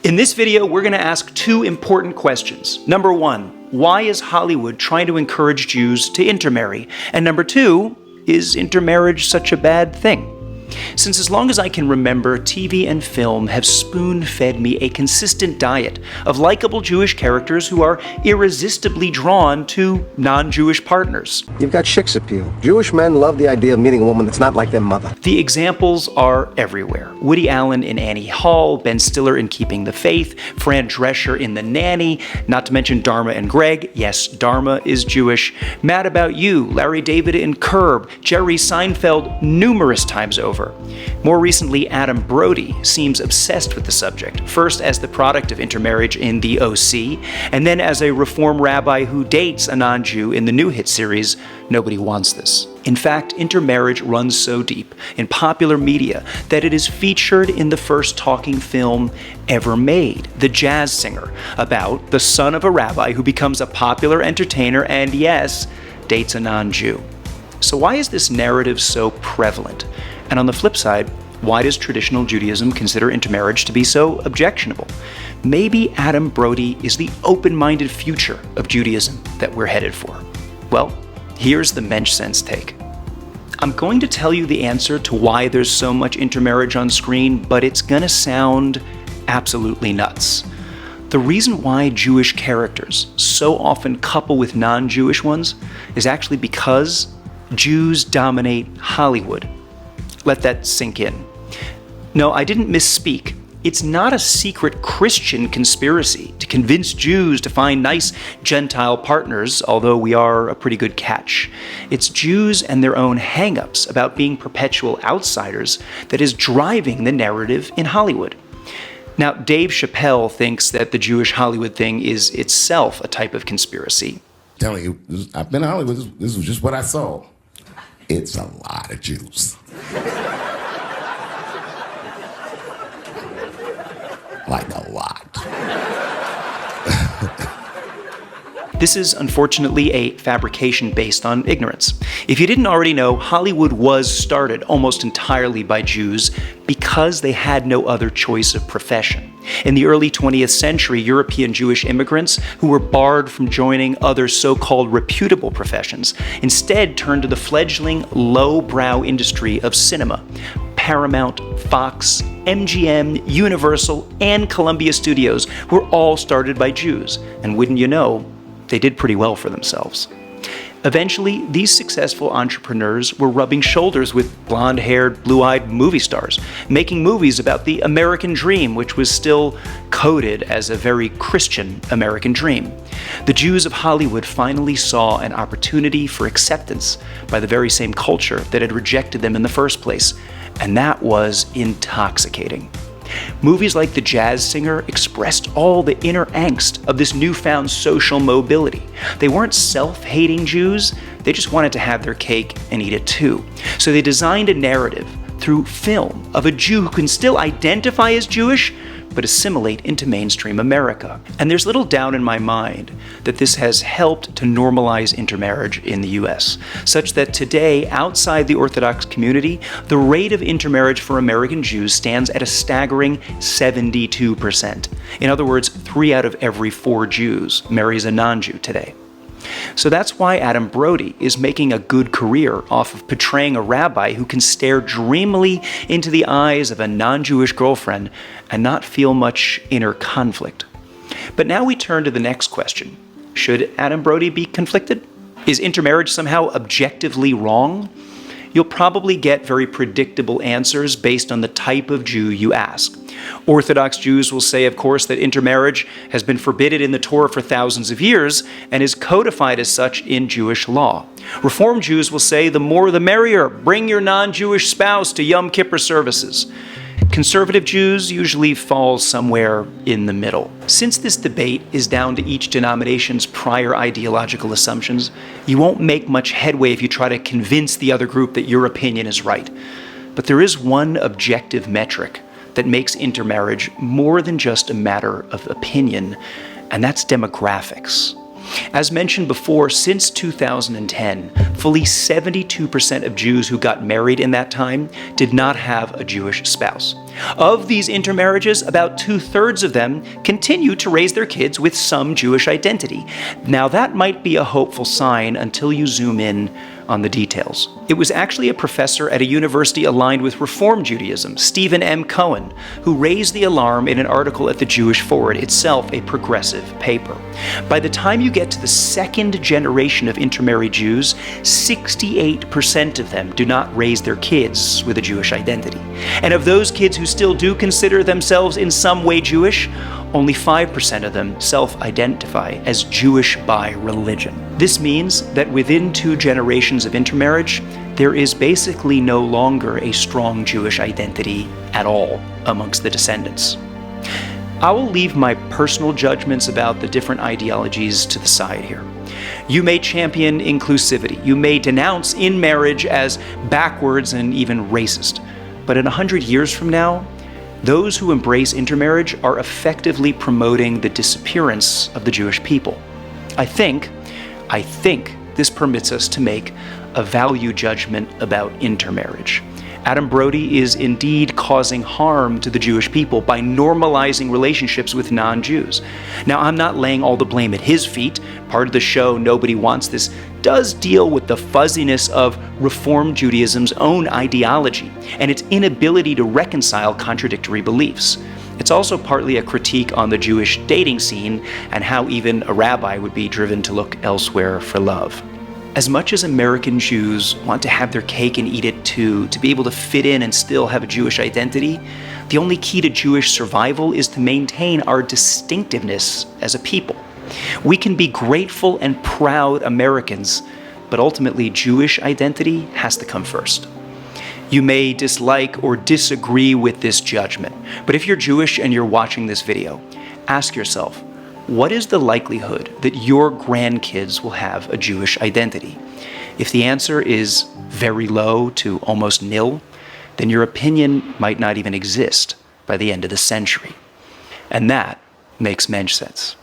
In this video, we're going to ask two important questions. Number one, why is Hollywood trying to encourage Jews to intermarry? And number two, is intermarriage such a bad thing? Since as long as I can remember, TV and film have spoon-fed me a consistent diet of likable Jewish characters who are irresistibly drawn to non-Jewish partners. You've got Schick's appeal. Jewish men love the idea of meeting a woman that's not like their mother. The examples are everywhere. Woody Allen in Annie Hall, Ben Stiller in Keeping the Faith, Fran Drescher in The Nanny, not to mention Dharma and Greg. Yes, Dharma is Jewish. Mad About You, Larry David in Curb, Jerry Seinfeld numerous times over. More recently, Adam Brody seems obsessed with the subject, first as the product of intermarriage in The O.C., and then as a Reform rabbi who dates a non-Jew in the new hit series, Nobody Wants This. In fact, intermarriage runs so deep in popular media that it is featured in the first talking film ever made, The Jazz Singer, about the son of a rabbi who becomes a popular entertainer and, yes, dates a non-Jew. So why is this narrative so prevalent? And on the flip side, why does traditional Judaism consider intermarriage to be so objectionable? Maybe Adam Brody is the open-minded future of Judaism that we're headed for. Well, here's the Mensch Sense take. I'm going to tell you the answer to why there's so much intermarriage on screen, but it's gonna sound absolutely nuts. The reason why Jewish characters so often couple with non-Jewish ones is actually because Jews dominate Hollywood. Let that sink in. No, I didn't misspeak. It's not a secret Christian conspiracy to convince Jews to find nice Gentile partners, although we are a pretty good catch. It's Jews and their own hang-ups about being perpetual outsiders that is driving the narrative in Hollywood. Now, Dave Chappelle thinks that the Jewish Hollywood thing is itself a type of conspiracy. Telling you, I've been to Hollywood, this was just what I saw. It's a lot of Jews. Like a lot. This is unfortunately a fabrication based on ignorance. If you didn't already know, Hollywood was started almost entirely by Jews because they had no other choice of profession. In the early 20th century, European Jewish immigrants who were barred from joining other so-called reputable professions instead turned to the fledgling low-brow industry of cinema. Paramount, Fox, MGM, Universal, and Columbia Studios were all started by Jews, and wouldn't you know, they did pretty well for themselves. Eventually, these successful entrepreneurs were rubbing shoulders with blonde-haired, blue-eyed movie stars, making movies about the American dream, which was still coded as a very Christian American dream. The Jews of Hollywood finally saw an opportunity for acceptance by the very same culture that had rejected them in the first place, and that was intoxicating. Movies like The Jazz Singer expressed all the inner angst of this newfound social mobility. They weren't self-hating Jews, they just wanted to have their cake and eat it too. So they designed a narrative through film of a Jew who can still identify as Jewish, but assimilate into mainstream America. And there's little doubt in my mind that this has helped to normalize intermarriage in the US, such that today, outside the Orthodox community, the rate of intermarriage for American Jews stands at a staggering 72%. In other words, 3 out of every 4 Jews marries a non-Jew today. So that's why Adam Brody is making a good career off of portraying a rabbi who can stare dreamily into the eyes of a non-Jewish girlfriend and not feel much inner conflict. But now we turn to the next question. Should Adam Brody be conflicted? Is intermarriage somehow objectively wrong? You'll probably get very predictable answers based on the type of Jew you ask. Orthodox Jews will say, of course, that intermarriage has been forbidden in the Torah for thousands of years and is codified as such in Jewish law. Reform Jews will say, the more the merrier, bring your non-Jewish spouse to Yom Kippur services. Conservative Jews usually fall somewhere in the middle. Since this debate is down to each denomination's prior ideological assumptions, you won't make much headway if you try to convince the other group that your opinion is right. But there is one objective metric that makes intermarriage more than just a matter of opinion, and that's demographics. As mentioned before, since 2010, fully 72% of Jews who got married in that time did not have a Jewish spouse. Of these intermarriages, about 2/3 of them continue to raise their kids with some Jewish identity. Now that might be a hopeful sign until you zoom in on the details. It was actually a professor at a university aligned with Reform Judaism, Stephen M. Cohen, who raised the alarm in an article at the Jewish Forward, itself a progressive paper. By the time you get to the second generation of intermarried Jews, 68% of them do not raise their kids with a Jewish identity. And of those kids who still do consider themselves in some way Jewish, only 5% of them self-identify as Jewish by religion. This means that within 2 generations of intermarriage, there is basically no longer a strong Jewish identity at all amongst the descendants. I will leave my personal judgments about the different ideologies to the side here. You may champion inclusivity. You may denounce in marriage as backwards and even racist. But in 100 years from now, those who embrace intermarriage are effectively promoting the disappearance of the Jewish people. I think this permits us to make a value judgment about intermarriage. Adam Brody is indeed causing harm to the Jewish people by normalizing relationships with non-Jews. Now, I'm not laying all the blame at his feet. Part of the show, Nobody Wants This, does deal with the fuzziness of Reform Judaism's own ideology and its inability to reconcile contradictory beliefs. It's also partly a critique on the Jewish dating scene and how even a rabbi would be driven to look elsewhere for love. As much as American Jews want to have their cake and eat it too, to be able to fit in and still have a Jewish identity, the only key to Jewish survival is to maintain our distinctiveness as a people. We can be grateful and proud Americans, but ultimately Jewish identity has to come first. You may dislike or disagree with this judgment, but if you're Jewish and you're watching this video, ask yourself, what is the likelihood that your grandkids will have a Jewish identity? If the answer is very low to almost nil, then your opinion might not even exist by the end of the century. And that makes mensch sense.